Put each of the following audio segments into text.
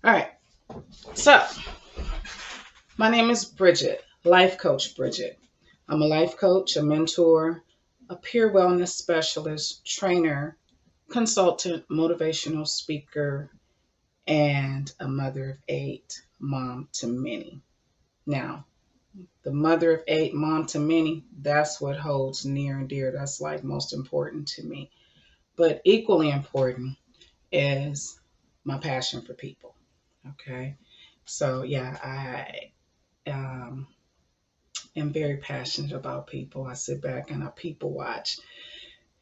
All right. So, my name is Bridget, Life Coach Bridget. I'm a life coach, a mentor, a peer wellness specialist, trainer, consultant, motivational speaker, and a mother of eight, mom to many. Now, the mother of eight, mom to many, that's what holds near and dear. That's like most important to me. But equally important is my passion for people. Okay. So, yeah, I am very passionate about people. I sit back and I people watch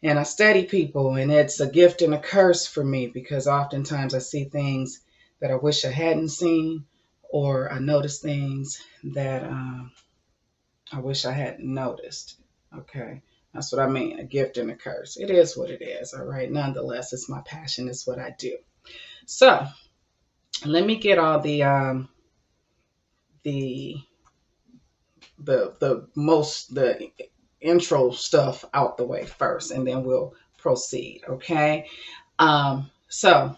and I study people, and it's a gift and a curse for me because oftentimes I see things that I wish I hadn't seen, or I notice things that I wish I hadn't noticed. Okay. That's what I mean, a gift and a curse. It is what it is, all right? Nonetheless, it's my passion, it's what I do. So let me get all the the intro stuff out the way first, and then we'll proceed. Okay. So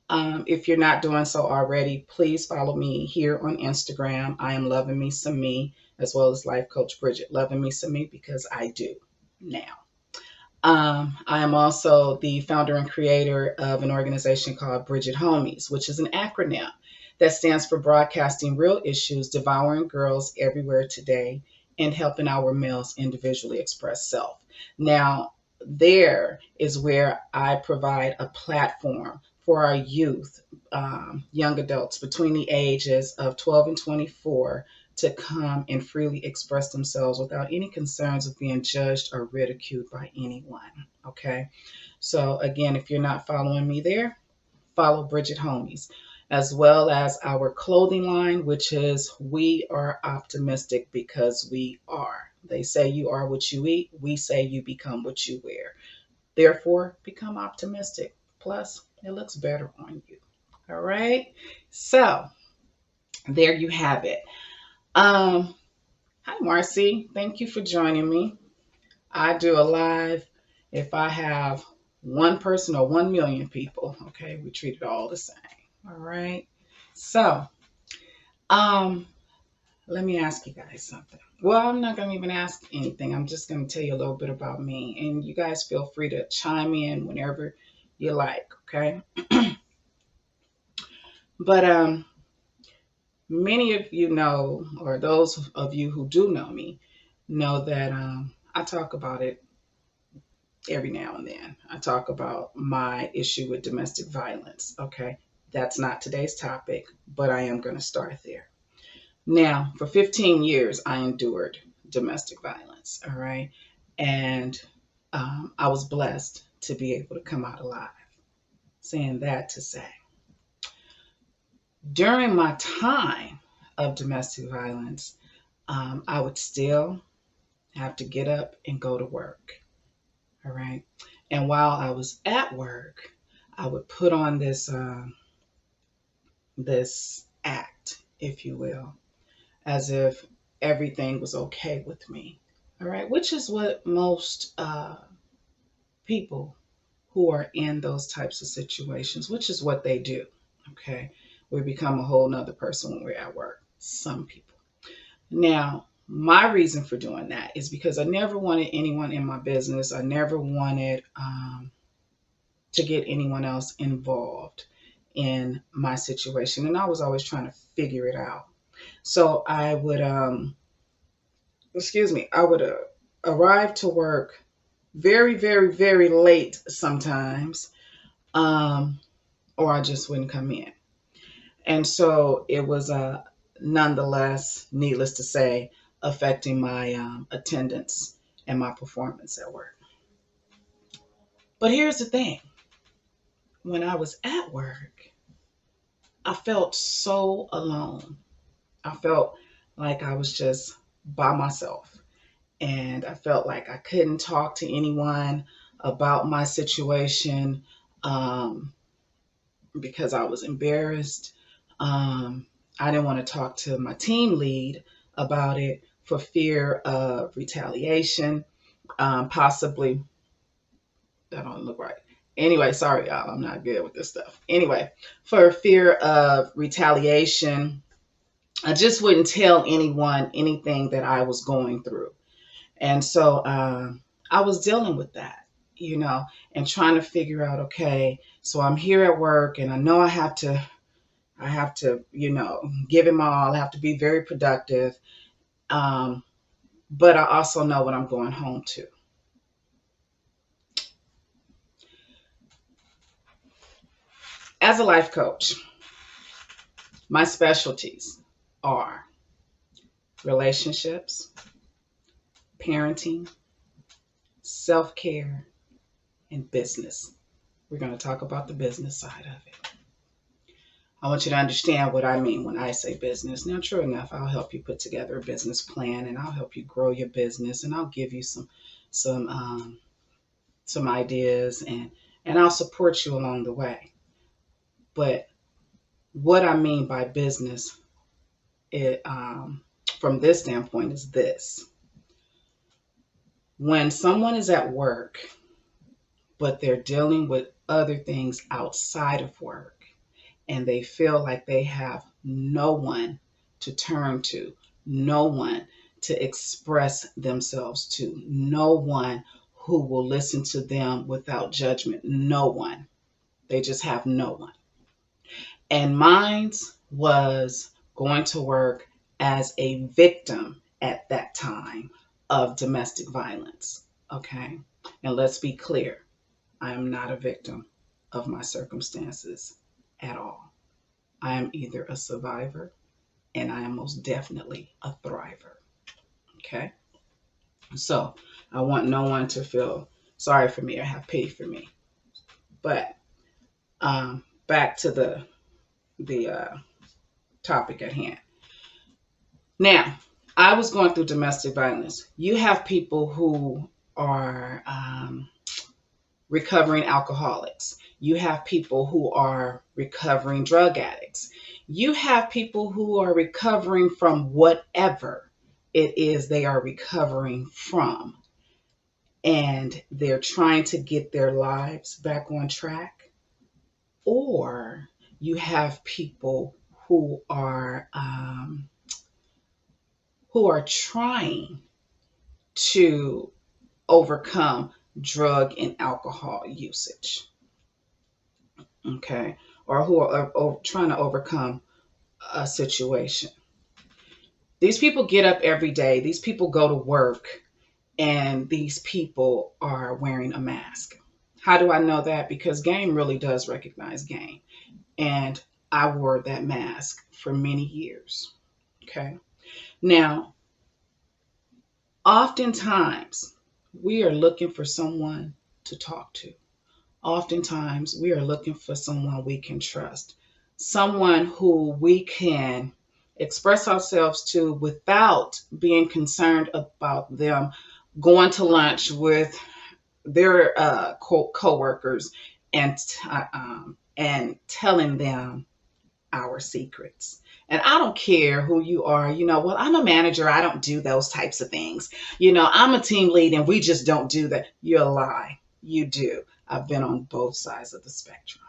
if you're not doing so already, please follow me here on Instagram. I am Loving Me Some Me, as well as Life Coach Bridget. Loving Me Some Me because I do now. I am also the founder and creator of an organization called Bridget Homies, which is an acronym that stands for Broadcasting Real Issues, Devouring Girls Everywhere Today, and Helping Our Males Individually Express Self. Now, there is where I provide a platform for our youth, young adults between the ages of 12 and 24 to come and freely express themselves without any concerns of being judged or ridiculed by anyone. Okay. So, again, if you're not following me there, follow Bridget Homies, as well as our clothing line, which is We Are Optimistic Because We Are. They say you are what you eat. We say you become what you wear. Therefore, become optimistic. Plus, it looks better on you. All right. So, there you have it. Um, Hi, Marcy. Thank you for joining me. I do a live if I have one person or 1 million people. Okay, we treat it all the same. All right. So, um, let me ask you guys something. Well, I'm not going to even ask anything. I'm just going to tell you a little bit about me, and you guys feel free to chime in whenever you like. Okay. But many of you know, or those of you who do know me, know that I talk about it every now and then. I talk about my issue with domestic violence. Okay. That's not today's topic, but I am going to start there. Now, for 15 years, I endured domestic violence. All right. And I was blessed to be able to come out alive. Saying that to say, during my time of domestic violence, I would still have to get up and go to work. All right. And while I was at work, I would put on this act, if you will, as if everything was okay with me. All right, which is what most people who are in those types of situations, which is what they do. Okay, we become a whole nother person when we're at work. Some people. Now, my reason for doing that is because I never wanted anyone in my business. I never wanted to get anyone else involved in my situation. And I was always trying to figure it out. So I would, I would arrive to work very, very, very late sometimes, um, or I just wouldn't come in. And so it was nonetheless, needless to say, affecting my attendance and my performance at work. But here's the thing, when I was at work, I felt so alone. I felt like I was just by myself. And I felt like I couldn't talk to anyone about my situation um, because I was embarrassed. Um, I didn't want to talk to my team lead about it for fear of retaliation, possibly. That don't look right. Anyway, sorry, y'all. I'm not good with this stuff. Anyway, for fear of retaliation, I just wouldn't tell anyone anything that I was going through. And so I was dealing with that, and trying to figure out, okay, so I'm here at work and I know I have to, give it my all. I have to be very productive. Um, but I also know what I'm going home to. As a life coach, my specialties are relationships, parenting, self care, and business. We're going to talk about the business side of it. I want you to understand what I mean when I say business. Now, true enough, I'll help you put together a business plan, and I'll help you grow your business, and I'll give you some some ideas, and I'll support you along the way. But what I mean by business, it from this standpoint, is this: when someone is at work, but they're dealing with other things outside of work, and they feel like they have no one to turn to, no one to express themselves to, no one who will listen to them without judgment, no one. They just have no one. And mine was going to work as a victim at that time of domestic violence. Okay. And let's be clear, I am not a victim of my circumstances at all. I am either a survivor and I am most definitely a thriver. Okay. So I want no one to feel sorry for me or have pity for me. But back to the topic at hand. Now, I was going through domestic violence. You have people who are recovering alcoholics. You have people who are recovering drug addicts. You have people who are recovering from whatever it is they are recovering from. And they're trying to get their lives back on track. Or you have people who are trying to overcome drug and alcohol usage, okay, or who are trying to overcome a situation. These people get up every day, these people go to work, and these people are wearing a mask. How do I know that? Because game really does recognize game. And I wore that mask for many years. Okay. Now, oftentimes we are looking for someone to talk to. Oftentimes we are looking for someone we can trust, someone who we can express ourselves to without being concerned about them going to lunch with their co-workers and telling them our secrets. And I don't care who you are. Well, I'm a manager. I don't do those types of things. I'm a team lead and we just don't do that. You're a lie. You do. I've been on both sides of the spectrum.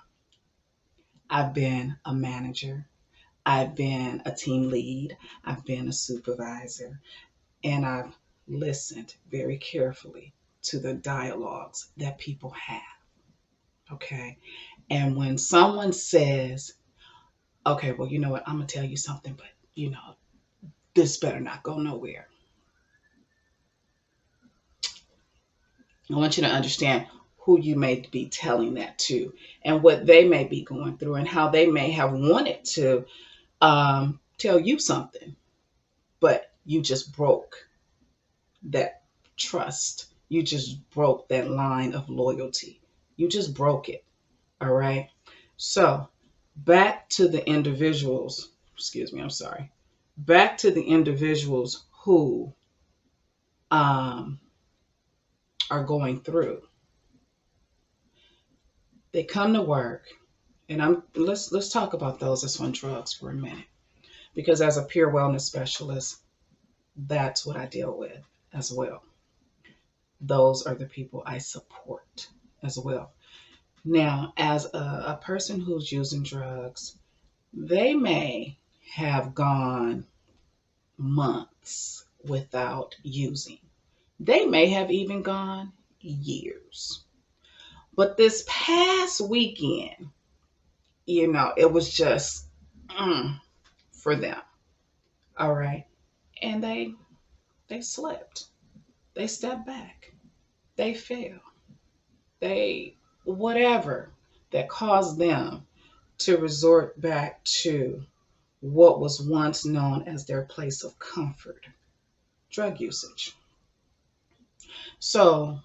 I've been a manager. I've been a team lead. I've been a supervisor. And I've listened very carefully to the dialogues that people have. Okay. And when someone says, okay, well, you know what? I'm going to tell you something, but this better not go nowhere. I want you to understand who you may be telling that to and what they may be going through and how they may have wanted to tell you something, but you just broke that trust. You just broke that line of loyalty. You just broke it. All right. So back to the individuals, excuse me, I'm sorry. Back to the individuals who are going through. They come to work, and let's talk about those that's on drugs for a minute, because as a peer wellness specialist, that's what I deal with as well. Those are the people I support as well. Now, as a person who's using drugs, they may have gone months without using. They may have even gone years. But this past weekend, it was just mm, for them. All right. And they slipped. They stepped back. They fell. They whatever that caused them to resort back to what was once known as their place of comfort, drug usage. So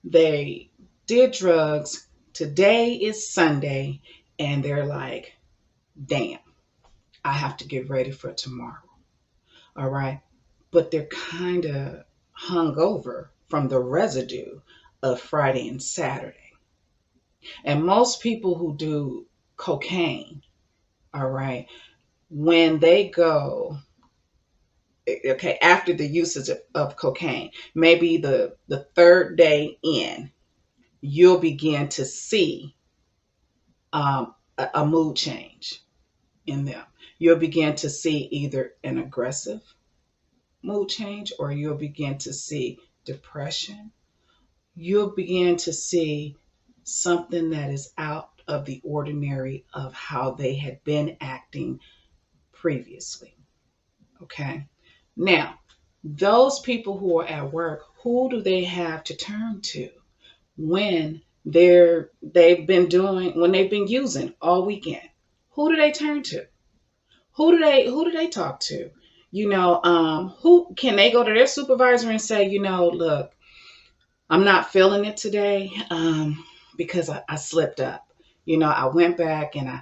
they did drugs. Today is Sunday, and they're like, damn, I have to get ready for tomorrow. All right. But they're kind of hung over from the residue of Friday and Saturday. And most people who do cocaine, all right, when they go, okay, after the usage of cocaine, maybe the third day in, you'll begin to see a mood change in them. You'll begin to see either an aggressive mood change, or you'll begin to see depression. You'll begin to see something that is out of the ordinary of how they had been acting previously. Okay. Now, those people who are at work, who do they have to turn to when when they've been using all weekend? Who do they turn to? Who do they talk to? Who can they go to their supervisor and say, look, I'm not feeling it today, because I slipped up. I went back and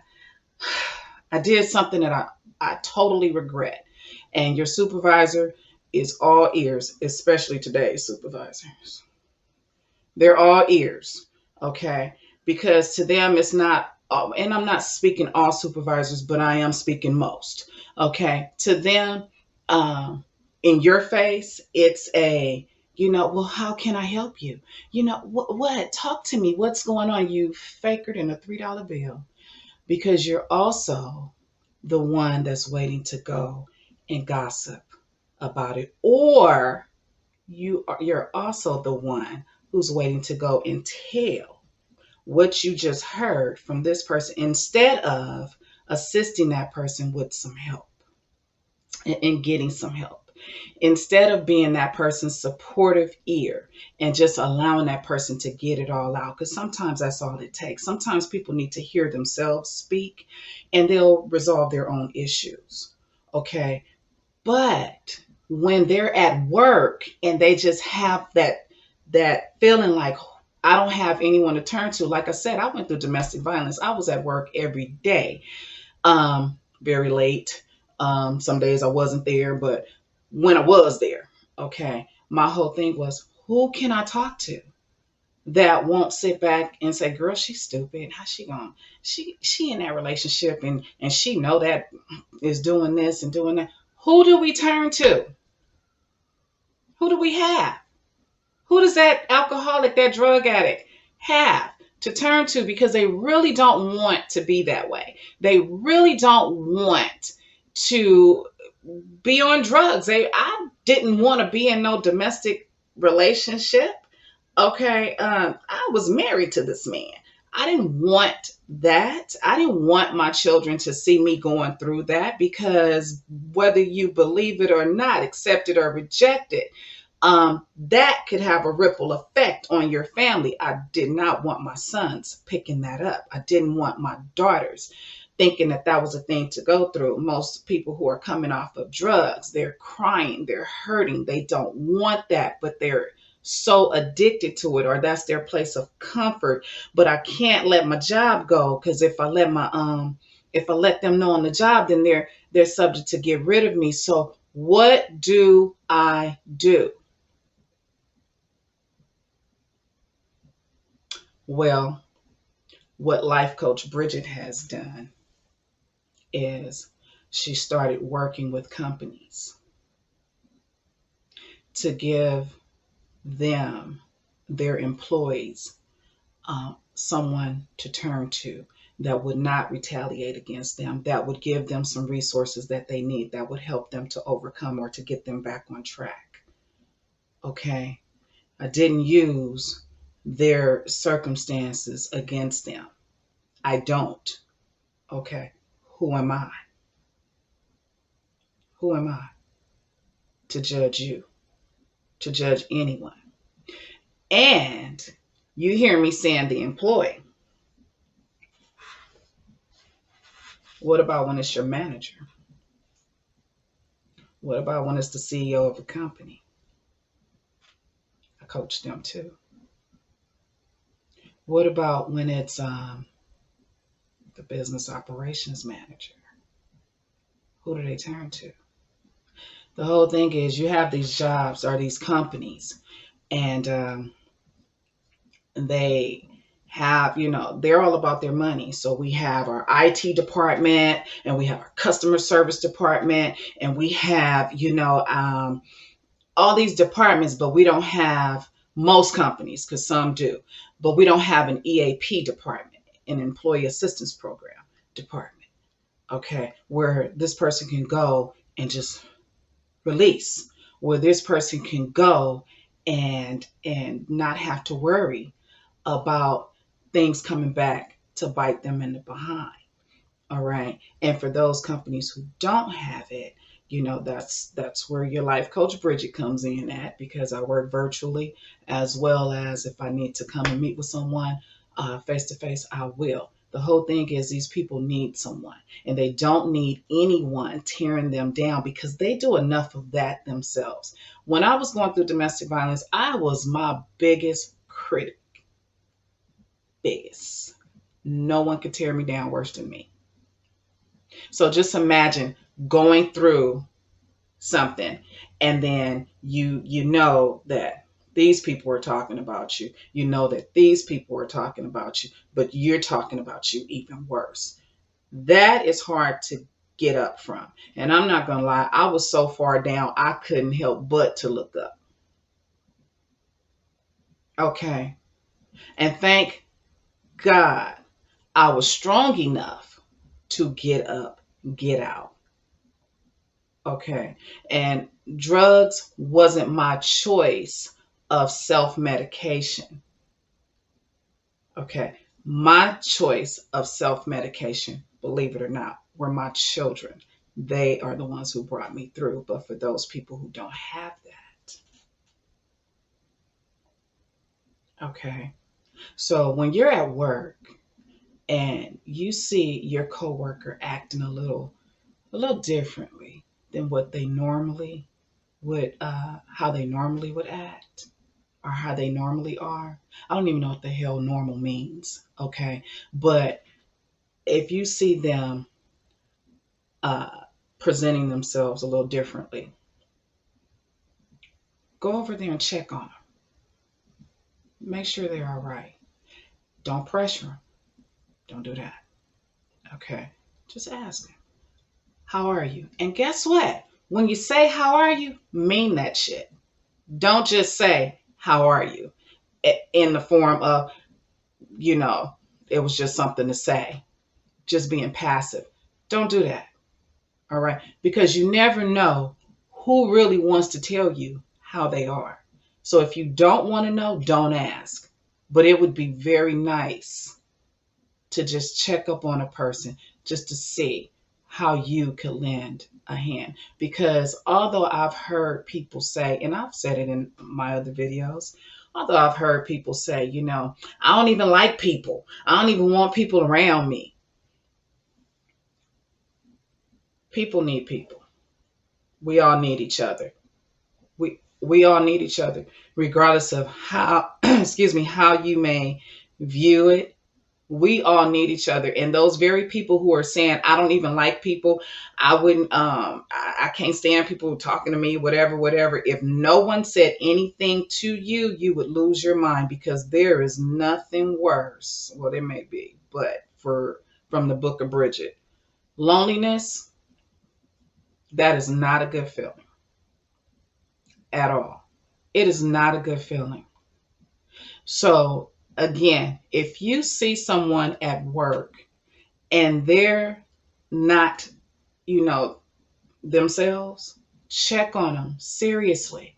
I did something that I totally regret. And your supervisor is all ears, especially today's supervisors. They're all ears, okay? Because to them, it's not, and I'm not speaking all supervisors, but I am speaking most, okay? To them, in your face, it's well, how can I help you? What? Talk to me. What's going on? You faker than a $3 bill, because you're also the one that's waiting to go and gossip about it, or you're also the one who's waiting to go and tell what you just heard from this person instead of assisting that person with some help and getting some help. Instead of being that person's supportive ear and just allowing that person to get it all out, because sometimes that's all it takes. Sometimes people need to hear themselves speak and they'll resolve their own issues. Okay. But when they're at work and they just have that feeling like, I don't have anyone to turn to. Like I said, I went through domestic violence. I was at work every day, very late. Some days I wasn't there, but when I was there, okay, my whole thing was, who can I talk to that won't sit back and say, girl, she's stupid. How she going? She in that relationship and she know that is doing this and doing that. Who do we turn to? Who do we have? Who does that alcoholic, that drug addict have to turn to, because they really don't want to be that way? They really don't want to be on drugs. I didn't want to be in no domestic relationship. Okay, I was married to this man. I didn't want that. I didn't want my children to see me going through that, because whether you believe it or not, accept it or reject it, that could have a ripple effect on your family. I did not want my sons picking that up. I didn't want my daughters thinking that that was a thing to go through. Most people who are coming off of drugs, they're crying, they're hurting, they don't want that, but they're so addicted to it, or that's their place of comfort. But I can't let my job go, because if I let them know on the job, then they're subject to get rid of me. So what do I do? Well, what Life Coach Bridget has done is she started working with companies to give them, their employees, someone to turn to that would not retaliate against them, that would give them some resources that they need, that would help them to overcome or to get them back on track. Okay. I didn't use their circumstances against them. I don't. Okay. Who am I? Who am I to judge you, to judge anyone? And you hear me saying the employee. What about when it's your manager? What about when it's the CEO of a company? I coach them too. What about when it's the business operations manager? Who do they turn to? The whole thing is you have these jobs or these companies, and they have, they're all about their money. So we have our IT department, and we have our customer service department, and we have, all these departments, but we don't have most companies, because some do, but we don't have an EAP department, an employee assistance program department. Okay, where this person can go and just release, where this person can go and not have to worry about things coming back to bite them in the behind. All right. And for those companies who don't have it, that's where your Life Coach Bridget comes in at, because I work virtually, as well as if I need to come and meet with someone face to face, I will. The whole thing is these people need someone, and they don't need anyone tearing them down, because they do enough of that themselves. When I was going through domestic violence, I was my biggest critic. Biggest. No one could tear me down worse than me. So just imagine going through something, and then you know that these people are talking about you. You know that these people are talking about you, but you're talking about you even worse. That is hard to get up from. And I'm not going to lie, I was so far down, I couldn't help but to look up. Okay. And thank God I was strong enough to get up, get out. Okay. And drugs wasn't my choice of self medication. Okay. My choice of self medication, believe it or not, were my children. They are the ones who brought me through. But for those people who don't have that, okay. So when you're at work and you see your coworker acting a little differently than what they normally would, how they normally would act, or how they normally are. I don't even know what the hell normal means. Okay. But if you see them uh, presenting themselves a little differently, go over there and check on them. Make sure they're all right. Don't pressure them. Don't do that. Okay. Just ask them, how are you? And guess what? When you say, how are you? Mean that shit. Don't just say, how are you? In the form of, you know, it was just something to say, just being passive. Don't do that. All right. Because you never know who really wants to tell you how they are. So if you don't want to know, don't ask. But it would be very nice to just check up on a person just to see how you could lend a hand. Because although I've heard people say, and I've said it in my other videos, although I've heard people say, I don't even like people. I don't even want people around me. People need people. We all need each other. We all need each other, regardless of how, excuse me, how you may view it. We all need each other. And those very people who are saying, I don't even like people, I wouldn't, I can't stand people talking to me, whatever. If no one said anything to you, you would lose your mind, because there is nothing worse. Well, there may be, but from the book of Bridget, loneliness, that is not a good feeling at all. It is not a good feeling. So Again, if you see someone at work and they're not, you know, themselves, check on them seriously.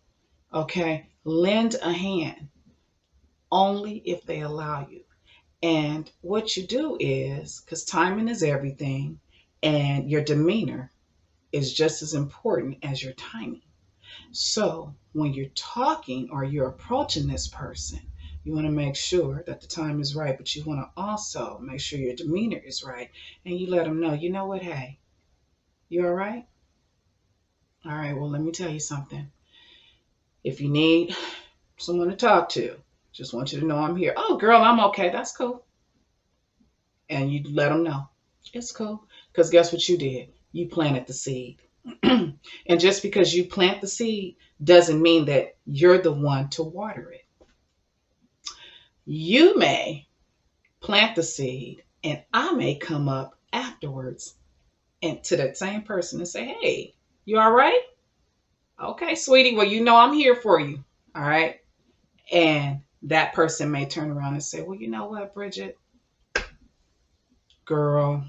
Okay. Lend a hand only if they allow you. And what you do is, because timing is everything, and your demeanor is just as important as your timing. So when you're talking or you're approaching this person, you want to make sure that the time is right, but you want to also make sure your demeanor is right. And you let them know, you know what, hey, you all right? All right, well, let me tell you something. If you need someone to talk to, just want you to know I'm here. Oh, girl, I'm okay. That's cool. And you let them know it's cool. Because guess what you did? You planted the seed. And just because you plant the seed doesn't mean that you're the one to water it. You may plant the seed, and I may come up afterwards and to that same person and say, hey, you all right? Okay, sweetie. Well, you know I'm here for you. All right. And that person may turn around and say, well, you know what, Bridget? Girl,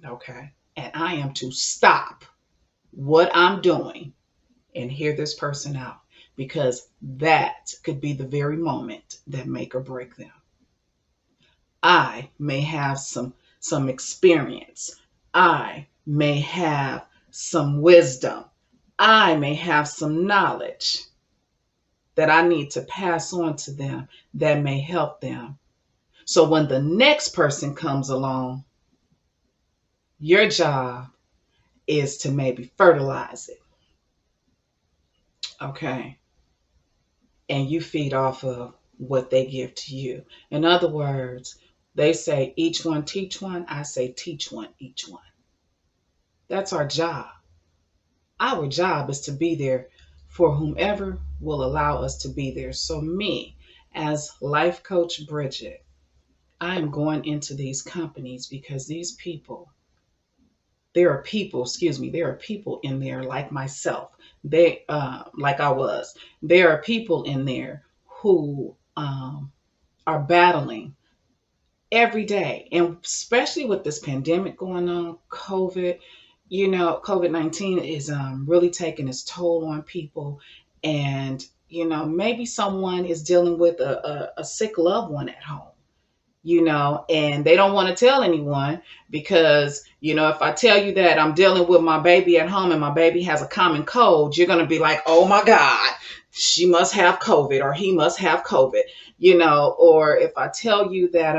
okay. And I am to stop what I'm doing and hear this person out, because that could be the very moment that make or break them. I may have some experience. I may have some wisdom. I may have some knowledge that I need to pass on to them that may help them. So when the next person comes along, your job is to maybe fertilize it. Okay. And you feed off of what they give to you. In other words, they say each one teach one. I say teach one each one. That's our job. Our job is to be there for whomever will allow us to be there. So me, as Life Coach Bridget, I am going into these companies because these people, there are people in there like myself. Like I was, there are people in there who are battling every day. And especially with this pandemic going on, COVID-19 is really taking its toll on people. And, maybe someone is dealing with a sick loved one at home, and they don't want to tell anyone because, if I tell you that I'm dealing with my baby at home and my baby has a common cold, you're going to be like, oh my God, she must have COVID or he must have COVID, or if I tell you that,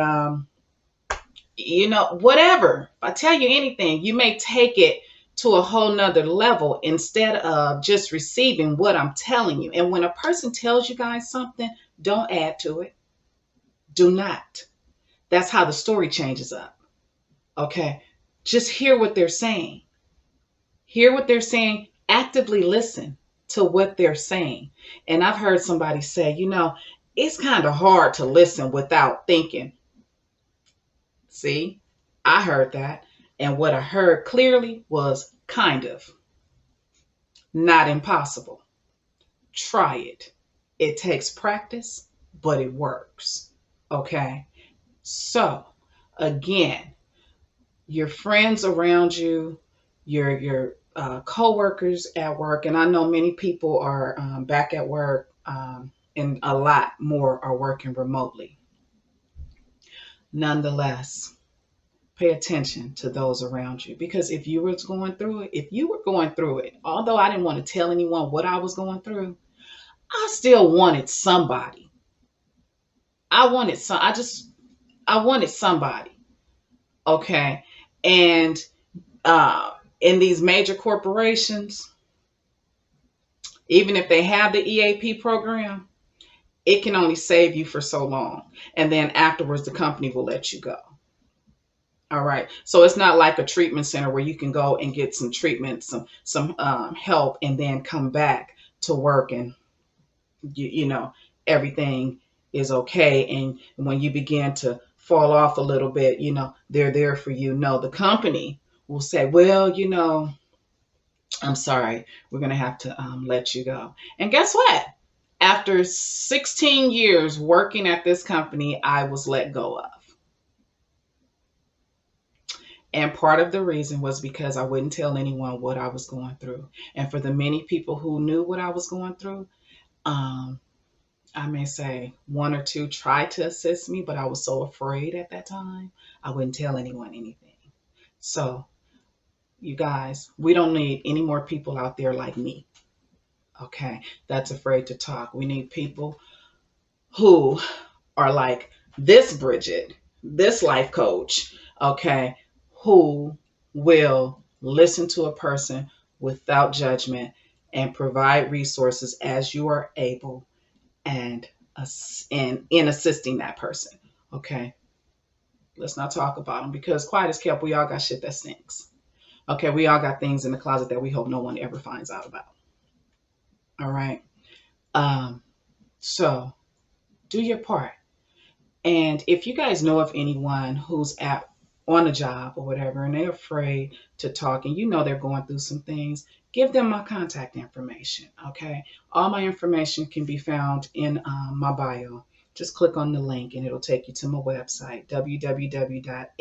whatever, if I tell you anything, you may take it to a whole nother level instead of just receiving what I'm telling you. And when a person tells you guys something, don't add to it. Do not. That's how the story changes up. Okay. Just hear what they're saying. Hear what they're saying. Actively listen to what they're saying. And I've heard somebody say, it's kind of hard to listen without thinking. See, I heard that. And what I heard clearly was kind of, not impossible. Try it. It takes practice, but it works. Okay. So, again, your friends around you, your coworkers at work, and I know many people are back at work, and a lot more are working remotely. Nonetheless, pay attention to those around you, because if you were going through it, although I didn't want to tell anyone what I was going through, I still wanted somebody. I wanted somebody. Okay. And in these major corporations, even if they have the EAP program, it can only save you for so long. And then afterwards, the company will let you go. All right. So it's not like a treatment center where you can go and get some treatment, some help, and then come back to work and everything is okay. And when you begin to fall off a little bit, they're there for you. No, the company will say, well, I'm sorry, we're going to have to let you go. And guess what? After 16 years working at this company, I was let go of. And part of the reason was because I wouldn't tell anyone what I was going through. And for the many people who knew what I was going through, um, I may say one or two tried to assist me, but I was so afraid at that time, I wouldn't tell anyone anything. So, you guys, we don't need any more people out there like me, okay, that's afraid to talk. We need people who are like this Bridget, this life coach, okay, who will listen to a person without judgment and provide resources as you are able and in assisting that person. Okay, let's not talk about them because quiet as kept, we all got shit that stinks. Okay, we all got things in the closet that we hope no one ever finds out about. All right. Um, so do your part. And if you guys know of anyone who's at on a job or whatever and they're afraid to talk and you know they're going through some things, give them my contact information. Okay. All my information can be found in my bio. Just click on the link and it'll take you to my website, www.hafh.life.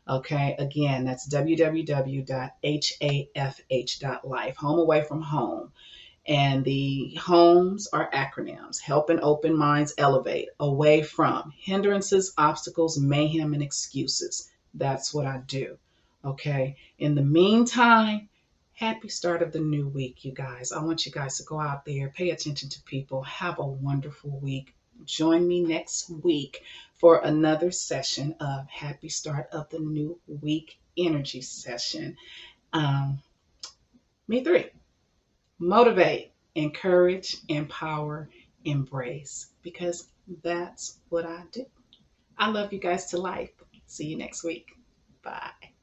Okay. Again, that's www.hafh.life. Home away from home. And the homes are acronyms: helping open minds elevate away from hindrances, obstacles, mayhem, and excuses. That's what I do. Okay. In the meantime, happy start of the new week, you guys. I want you guys to go out there, pay attention to people, have a wonderful week. Join me next week for another session of Happy Start of the New Week Energy Session. Um, Me three. Motivate, encourage, empower, embrace, because that's what I do. I love you guys to life. See you next week. Bye.